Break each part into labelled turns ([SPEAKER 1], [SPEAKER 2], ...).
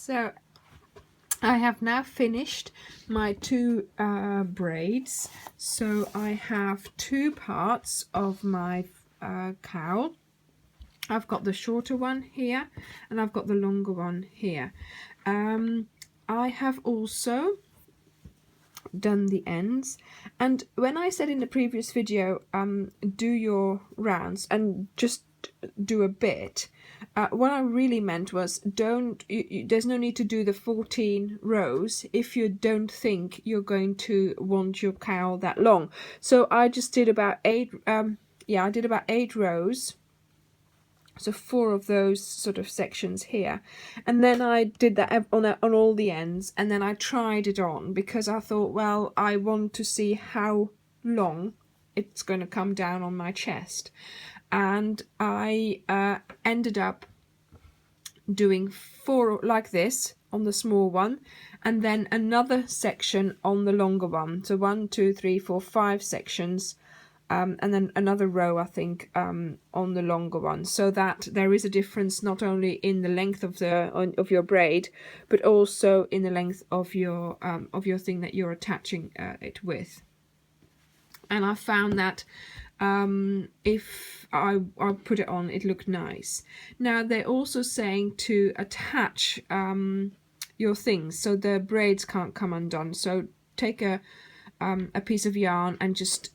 [SPEAKER 1] So I have now finished my two braids. So I have two parts of my cowl. I've got the shorter one here and I've got the longer one here. I have also done the ends, and when I said in the previous video do your rounds and just do a bit, what I really meant was there's no need to do the 14 rows if you don't think you're going to want your cowl that long. So I just did about 8 I did about 8 rows, so 4 of those sort of sections here, and then I did that on all the ends, and then I tried it on because I thought, well, I want to see how long it's going to come down on my chest. And I ended up doing 4 like this on the small one, and then another section on the longer one. So 1, 2, 3, 4, 5 sections, and then another row, I think, on the longer one, so that there is a difference not only in the length of your braid, but also in the length of your thing that you're attaching it with. And I found that if I put it on, it looked nice. Now they're also saying to attach your things so the braids can't come undone. So take a piece of yarn and just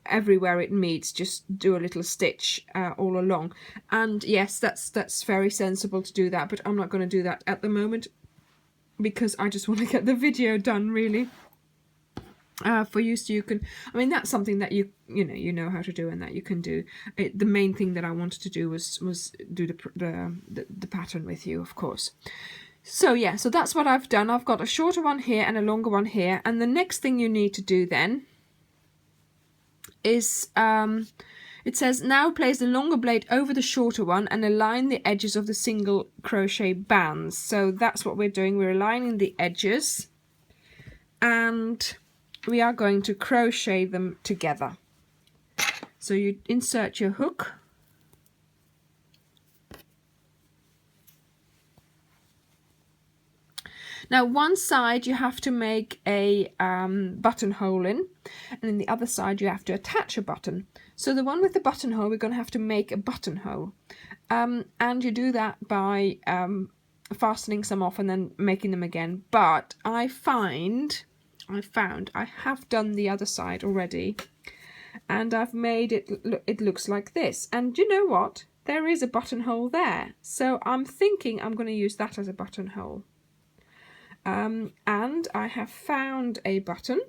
[SPEAKER 1] everywhere it meets, just do a little stitch all along. And yes, that's very sensible to do that, but I'm not going to do that at the moment because I just want to get the video done, really. For you, so you can, I mean, that's something that you know how to do and that you can do. The main thing that I wanted to do was do the pattern with you, of course. So yeah, so that's what I've done. I've got a shorter one here and a longer one here, and the next thing you need to do then is it says now place the longer blade over the shorter one and align the edges of the single crochet bands. So that's what we're doing. We're aligning the edges and we are going to crochet them together. So you insert your hook, now one side you have to make a buttonhole in, and in the other side you have to attach a button. So the one with the buttonhole, we're going to have to make a buttonhole, and you do that by fastening some off and then making them again. But I found I have done the other side already, and I've made it it looks like this. And you know what, there is a buttonhole there, so I'm thinking I'm going to use that as a buttonhole. And I have found a button,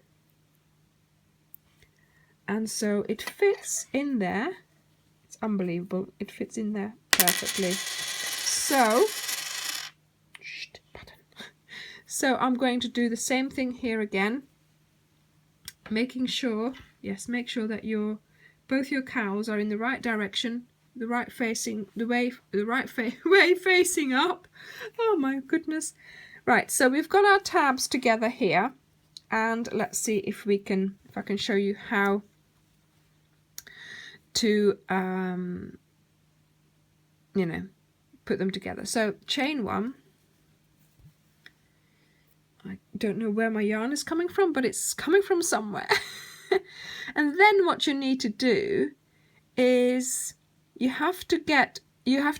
[SPEAKER 1] and so it fits in there. It's unbelievable, it fits in there perfectly. So I'm going to do the same thing here again, making sure, yes, make sure that both your cowls are in the right direction, the right way facing up. Oh my goodness. Right, so we've got our tabs together here, and let's see if I can show you how to put them together. So chain 1. I don't know where my yarn is coming from, but it's coming from somewhere. And then what you need to do is you have to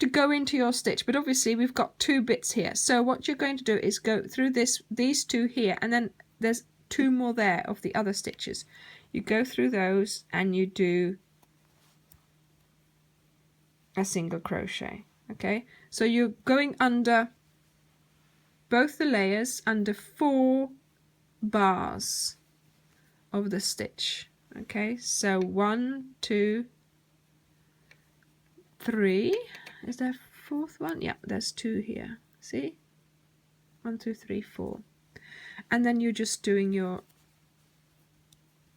[SPEAKER 1] go into your stitch, but obviously we've got 2 bits here. So what you're going to do is go through these 2 here, and then there's 2 more there of the other stitches. You go through those and you do a single crochet. Okay, so you're going under both the layers, under 4 bars of the stitch. Okay, so 1, 2, 3. Is there a 4th one? Yeah, there's 2 here. See? 1, 2, 3, 4. And then you're just doing your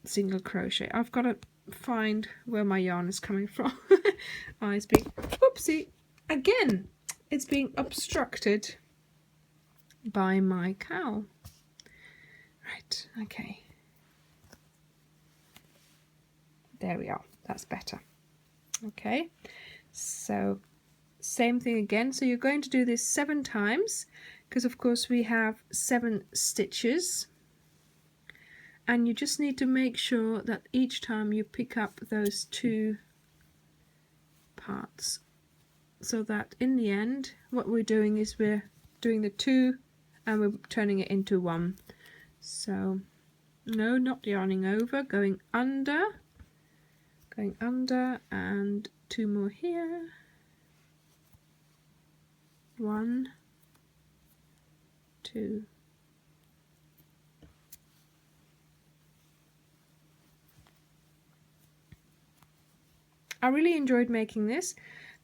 [SPEAKER 1] single crochet. I've got to find where my yarn is coming from. Oh, it's being, whoopsie, again, it's being obstructed by my cowl. Right, okay. There we are, that's better. Okay, so same thing again. So you're going to do this 7 times. because of course we have 7 stitches, and you just need to make sure that each time you pick up those 2 parts, so that in the end what we're doing is we're doing the 2 and we're turning it into 1. So no, not yarning over, going under, and 2 more here, 1, 2. I really enjoyed making this.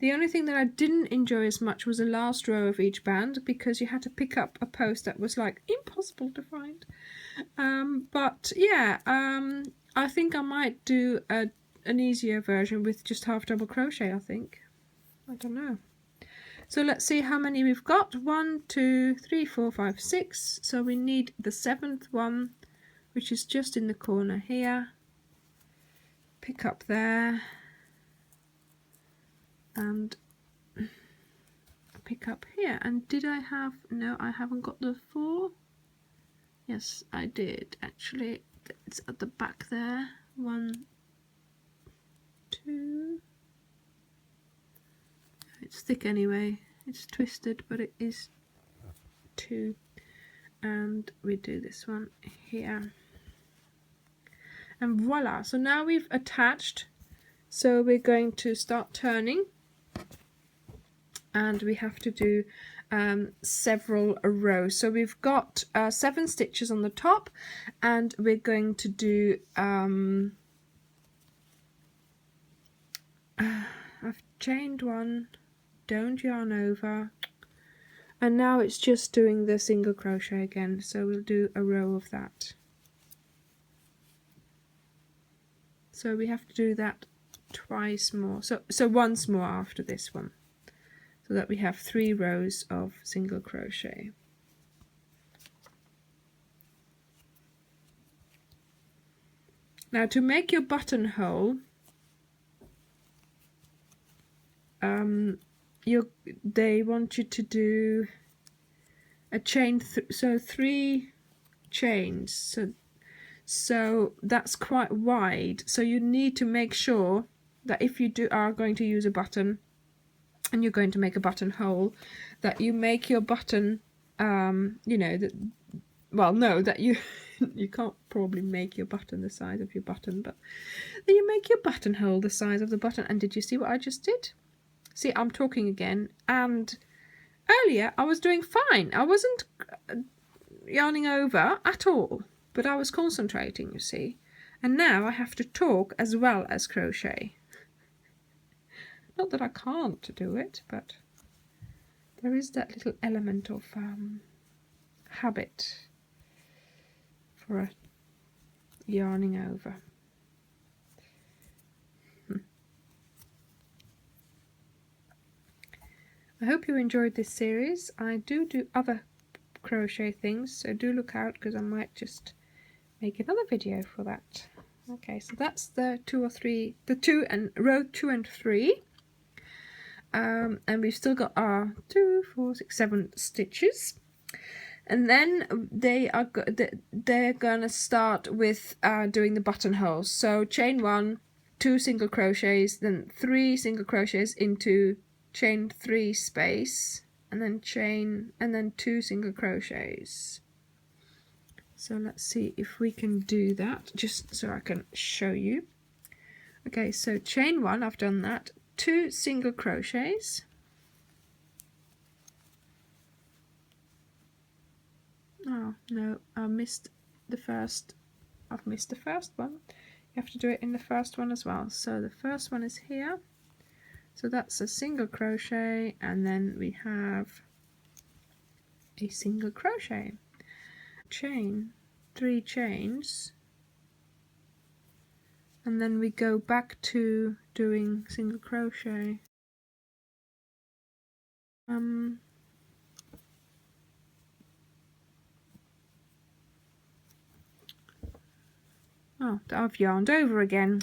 [SPEAKER 1] The only thing that I didn't enjoy as much was the last row of each band, because you had to pick up a post that was like impossible to find. But yeah, I think I might do an easier version with just half double crochet, I think. I don't know. So let's see how many we've got. 1, 2, 3, 4, 5, 6. So we need the 7th one, which is just in the corner here. Pick up there. And pick up here. And did I have, no, I haven't got the 4. Yes, I did actually. It's at the back there. 1, 2. It's thick anyway, it's twisted, but it is 2. And we do this one here, and voila. So now we've attached, so we're going to start turning, and we have to do several rows. So we've got 7 stitches on the top, and we're going to do I've chained 1, don't yarn over, and now it's just doing the single crochet again, so we'll do a row of that. So we have to do that twice more, so once more after this one, so that we have 3 rows of single crochet. Now to make your buttonhole, they want you to do a chain, so 3 chains, so that's quite wide, so you need to make sure that if you are going to use a button and you're going to make a buttonhole, that you make your button, you know, that, well, no, that you you can't probably make your button the size of your button, but then you make your buttonhole the size of the button. And did you see what I just did? See, I'm talking again, and earlier I was doing fine. I wasn't yarning over at all, but I was concentrating, you see. And now I have to talk as well as crochet. Not that I can't do it, but there is that little element of habit for a yarning over. I hope you enjoyed this series. I do other crochet things, so do look out, because I might just make another video for that. Okay, so that's the 2 or 3, the 2 and row 2 and 3, and we've still got our 2, 4, 6, 7 stitches, and then they're gonna start with doing the buttonholes. So chain 1, 2 single crochets, then 3 single crochets into chain 3 space, and then chain, and then 2 single crochets. So let's see if we can do that, just so I can show you. Okay, so chain 1, I've done that, 2 single crochets, oh no, I missed the first, I've missed the first one. You have to do it in the first one as well. So the first one is here, so that's a single crochet, and then we have a single crochet, chain 3 chains, and then we go back to doing single crochet. Oh, I've yarned over again.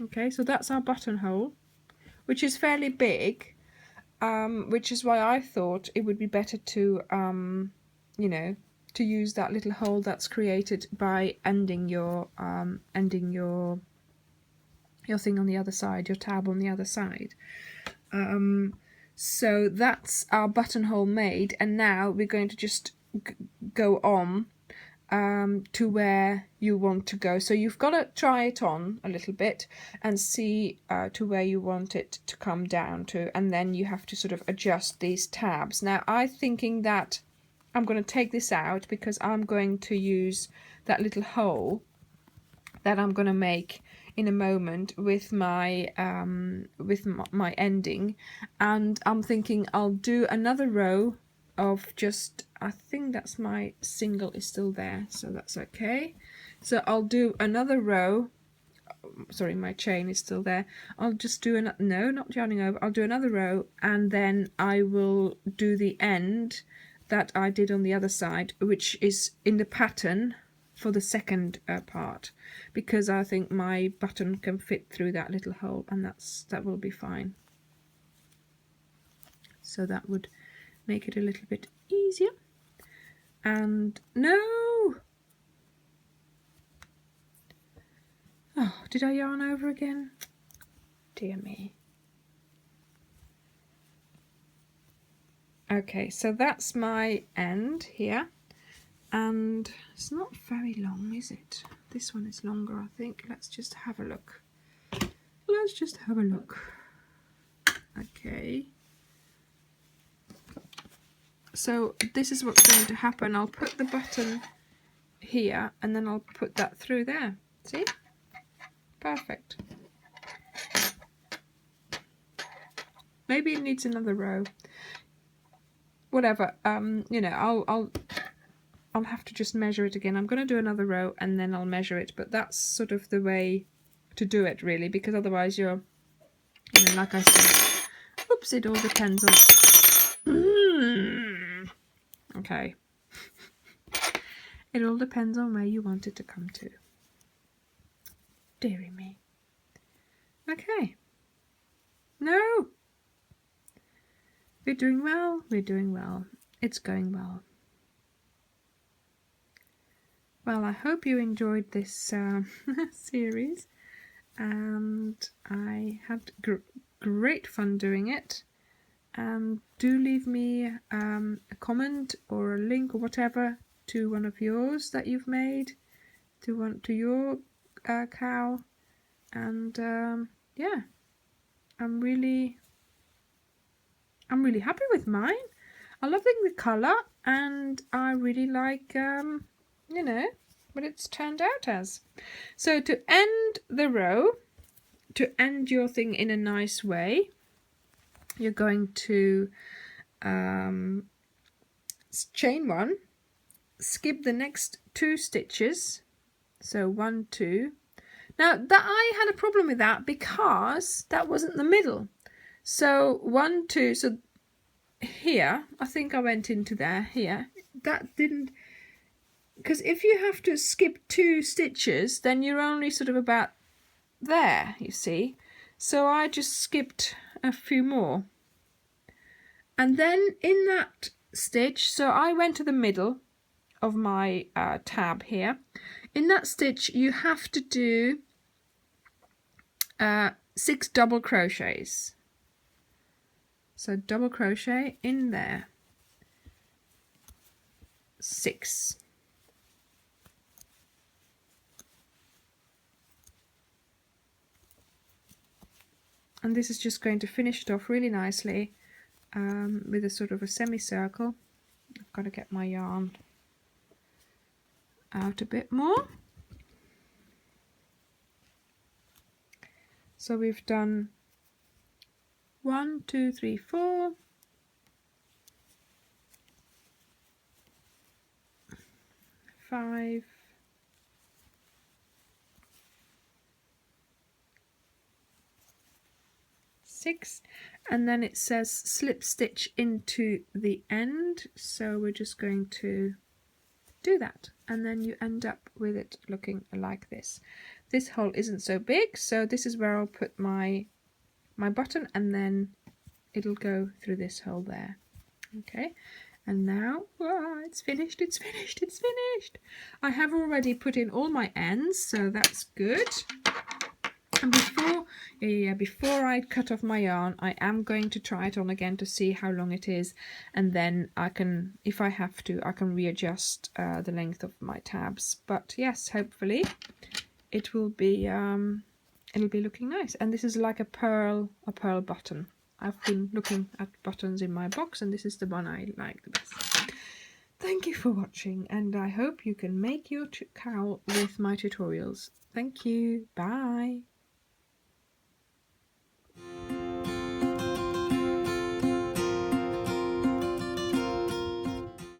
[SPEAKER 1] Okay, so that's our buttonhole, which is fairly big, which is why I thought it would be better to, you know, to use that little hole that's created by ending your thing on the other side, your tab on the other side. So that's our buttonhole made, and now we're going to just go on to where you want to go. So you've got to try it on a little bit and see to where you want it to come down to, and then you have to sort of adjust these tabs. Now I'm thinking that I'm going to take this out because I'm going to use that little hole that I'm going to make in a moment with my ending, and I'm thinking I'll do another row of just, I think that's my single is still there, so that's okay. So I'll do another row, sorry, my chain is still there. I'll just do no, not yarning over, I'll do another row, and then I will do the end that I did on the other side, which is in the pattern for the second part, because I think my button can fit through that little hole, and that will be fine. So that would make it a little bit easier. And no! Oh, did I yarn over again? Dear me. Okay, so that's my end here. And it's not very long, is it? This one is longer, I think. Let's just have a look. Let's just have a look. Okay. So this is what's going to happen. I'll put the button here, and then I'll put that through there. See? Perfect. Maybe it needs another row. Whatever. You know, I'll have to just measure it again. I'm going to do another row and then I'll measure it, but that's sort of the way to do it, really, because otherwise you're, you know, like I said, oops, it all depends on okay, it all depends on where you want it to come to. Dearie me. Okay, no, we're doing well, it's going well. Well, I hope you enjoyed this series, and I had great fun doing it. Do leave me a comment or a link or whatever to one of yours that you've made, to your cow, and yeah, I'm really happy with mine. I love the colour, and I really like you know, what it's turned out as. So to end the row, to end your thing in a nice way, you're going to chain one, skip the next 2 stitches, so 1, 2. Now that I had a problem with that because that wasn't the middle, so 1, 2, so here I think I went into there, here that didn't, because if you have to skip 2 stitches, then you're only sort of about there, you see. So I just skipped a few more. And then in that stitch, so I went to the middle of my tab here. In that stitch, you have to do 6 double crochets. So double crochet in there. 6. And this is just going to finish it off really nicely with a sort of a semicircle. I've got to get my yarn out a bit more. So we've done 1, 2, 3, 4, 5, 6, and then it says slip stitch into the end, so we're just going to do that, and then you end up with it looking like this. This hole isn't so big, so this is where I'll put my button, and then it'll go through this hole there. Okay, and now it's finished, it's finished, it's finished. I have already put in all my ends, so that's good. And before I cut off my yarn, I am going to try it on again to see how long it is, and then I can, if I have to, I can readjust the length of my tabs. But yes, hopefully it will be it'll be looking nice. And this is like a pearl button. I've been looking at buttons in my box, and this is the one I like the best. Thank you for watching, and I hope you can make your cowl with my tutorials. Thank you. Bye.